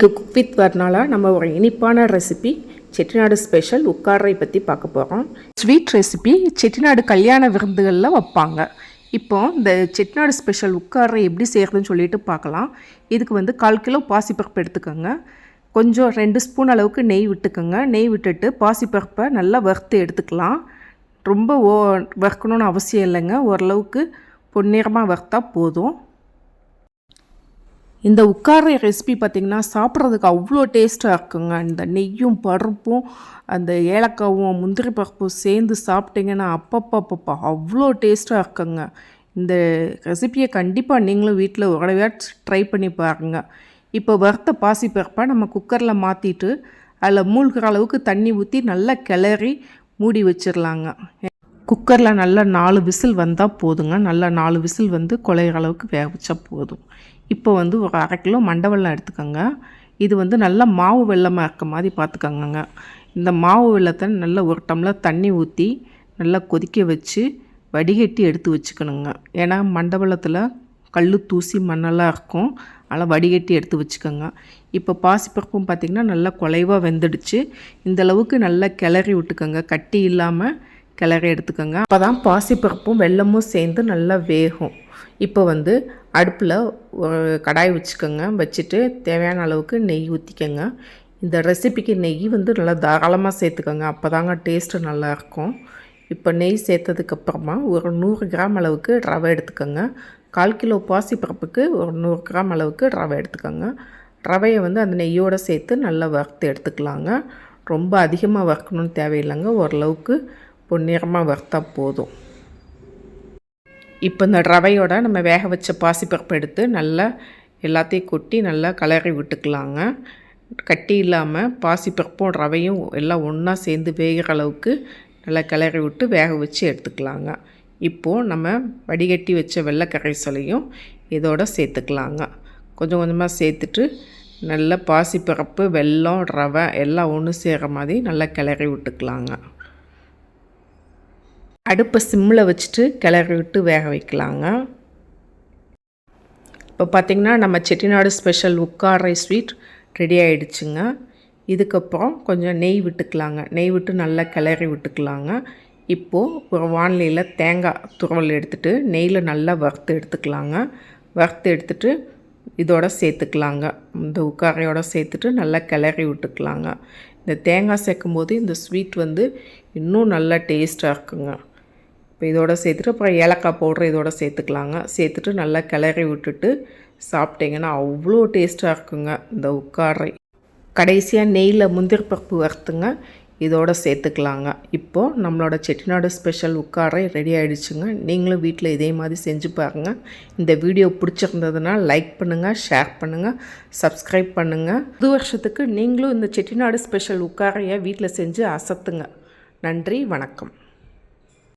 இன்றைக்கி cook with வர்னால நம்ம ஒரு இனிப்பான ரெசிபி செட்டிநாடு ஸ்பெஷல் உட்காரை பற்றி பார்க்க போகிறோம். ஸ்வீட் ரெசிபி செட்டிநாடு கல்யாண விருந்துகளில் வைப்பாங்க. இப்போ இந்த செட்டிநாடு ஸ்பெஷல் உட்காரை எப்படி செய்கிறதுன்னு சொல்லிட்டு பார்க்கலாம். இதுக்கு 1/4 கிலோ பாசிப்பருப்பு எடுத்துக்கோங்க. கொஞ்சம் 2 ஸ்பூன் அளவுக்கு நெய் விட்டுக்கோங்க. நெய் விட்டுட்டு பாசிப்பருப்பை நல்லா வறுத்து எடுத்துக்கலாம். ரொம்ப வறுக்கணுன்னு அவசியம் இல்லைங்க. ஓரளவுக்கு பொன்னிறமாக வறுத்தா போதும். இந்த உட்கார ரெசிபி பார்த்திங்கன்னா சாப்பிட்றதுக்கு அவ்வளோ டேஸ்ட்டாக இருக்குங்க. இந்த நெய்யும் பருப்பும் அந்த ஏலக்காவும் முந்திரி பருப்பும் சேர்ந்து சாப்பிட்டிங்கன்னா அப்பப்பப்பப்பா அவ்வளோ டேஸ்ட்டாக இருக்குங்க. இந்த ரெசிபியை கண்டிப்பாக நீங்களும் வீட்டில் உடவையாக ட்ரை பண்ணி பாருங்கள். இப்போ வறுத்த பாசிப்பருப்பை நம்ம குக்கரில் மாற்றிட்டு அதில் மூழ்கிற அளவுக்கு தண்ணி ஊற்றி நல்லா கிளறி மூடி வச்சிடலாங்க. குக்கரில் நல்லா 4 விசில் வந்தால் போதுங்க. நல்லா 4 விசில் குழையிற அளவுக்கு வேக வச்சா போதும். இப்போ ஒரு 1/2 கிலோ மண்டை வெல்லம் எடுத்துக்கோங்க. இது நல்லா மாவு வெல்லமாக இருக்க மாதிரி பார்த்துக்கோங்க. இந்த மாவு வெல்லத்தை நல்லா 1 டம்ளர் தண்ணி ஊற்றி நல்லா கொதிக்க வச்சு வடிகட்டி எடுத்து வச்சுக்கணுங்க. ஏன்னா மண்டை வெல்லத்தில் கல் தூசி மண்ணெல்லாம் இருக்கும். அதனால் வடிகட்டி எடுத்து வச்சுக்கோங்க. இப்போ பாசிப்பருப்பும் பார்த்திங்கன்னா நல்லா குலைவாக வெந்துடுச்சு. இந்தளவுக்கு நல்லா கிளறி விட்டுக்கோங்க. கட்டி இல்லாமல் கிளறி எடுத்துக்கோங்க. அப்போ தான் பாசிப்பருப்பும் வெல்லமும் சேர்ந்து நல்லா வேகும். இப்போ அடுப்பில் ஒரு கடாய் வச்சுக்கோங்க. வச்சுட்டு தேவையான அளவுக்கு நெய் ஊற்றிக்கோங்க. இந்த ரெசிபிக்கு நெய் நல்லா தாராளமாக சேர்த்துக்கோங்க. அப்போ தாங்க டேஸ்ட்டு நல்லாயிருக்கும். இப்போ நெய் சேர்த்ததுக்கப்புறமா ஒரு 100 கிராம் அளவுக்கு ரவை எடுத்துக்கோங்க. 1/4 கிலோ பாசிப்பருப்புக்கு ஒரு 100 கிராம் அளவுக்கு ரவை எடுத்துக்கோங்க. ரவையை அந்த நெய்யோடு சேர்த்து நல்லா வறுத்து எடுத்துக்கலாங்க. ரொம்ப அதிகமாக வறுக்கணும்னு தேவையில்லைங்க. ஓரளவுக்கு பொன்னிறமாக வறுத்தா போதும். இப்போ இந்த ரவையோட நம்ம வேக வச்ச பாசிப்பருப்பு எடுத்து நல்லா எல்லாத்தையும் கொட்டி நல்லா கிளறி விட்டுக்கலாங்க. கட்டி இல்லாமல் பாசிப்பருப்பும் ரவையும் எல்லாம் ஒன்றா சேர்ந்து வேகிற அளவுக்கு நல்லா கிளறி விட்டு வேக வச்சு எடுத்துக்கலாங்க. இப்போது நம்ம வடிகட்டி வச்ச வெள்ளை கரைசலையும் இதோட சேர்த்துக்கலாங்க. கொஞ்சம் கொஞ்சமாக சேர்த்துட்டு நல்லா பாசிப்பருப்பு வெல்லம் ரவை எல்லாம் ஒன்று சேர்கிற மாதிரி நல்லா கிளறி விட்டுக்கலாங்க. அடுப்பை சிம்மில் வச்சுட்டு கிளறி விட்டு வேக வைக்கலாங்க. இப்போ பார்த்திங்கன்னா நம்ம செட்டிநாடு ஸ்பெஷல் உட்காரை ஸ்வீட் ரெடி ஆகிடுச்சுங்க. இதுக்கப்புறம் கொஞ்சம் நெய் விட்டுக்கலாங்க. நெய் விட்டு நல்லா கிளறி விட்டுக்கலாங்க. இப்போது ஒரு வானிலையில் தேங்காய் துருவல் எடுத்துகிட்டு நெய்யில் நல்லா வறுத்து எடுத்துக்கலாங்க. வறுத்து எடுத்துகிட்டு இதோட சேர்த்துக்கலாங்க. இந்த உட்காரையோட சேர்த்துட்டு நல்லா கிளறி விட்டுக்கலாங்க. இந்த தேங்காய் சேர்க்கும்போது இந்த ஸ்வீட் இன்னும் நல்லா டேஸ்ட்டாக இருக்குங்க. இப்போ இதோட சேர்த்துட்டு அப்புறம் ஏலக்காய் பவுடர் இதோட சேர்த்துக்கலாங்க. சேர்த்துட்டு நல்லா கிளறி விட்டுட்டு சாப்பிட்டிங்கன்னா அவ்வளோ டேஸ்ட்டாக இருக்குங்க இந்த உட்காரை. கடைசியாக நெய்யில் முந்திரி பருப்பு வறுத்துங்க இதோட சேர்த்துக்கலாங்க. இப்போது நம்மளோட செட்டிநாடு ஸ்பெஷல் உட்காரை ரெடி ஆகிடுச்சுங்க. நீங்களும் வீட்டில் இதே மாதிரி செஞ்சு பாருங்கள். இந்த வீடியோ பிடிச்சிருந்ததுன்னா லைக் பண்ணுங்கள், ஷேர் பண்ணுங்கள், சப்ஸ்கிரைப் பண்ணுங்கள். புது வருஷத்துக்கு நீங்களும் இந்த செட்டிநாடு ஸ்பெஷல் உட்காரையை வீட்டில் செஞ்சு அசத்துங்க. நன்றி, வணக்கம்.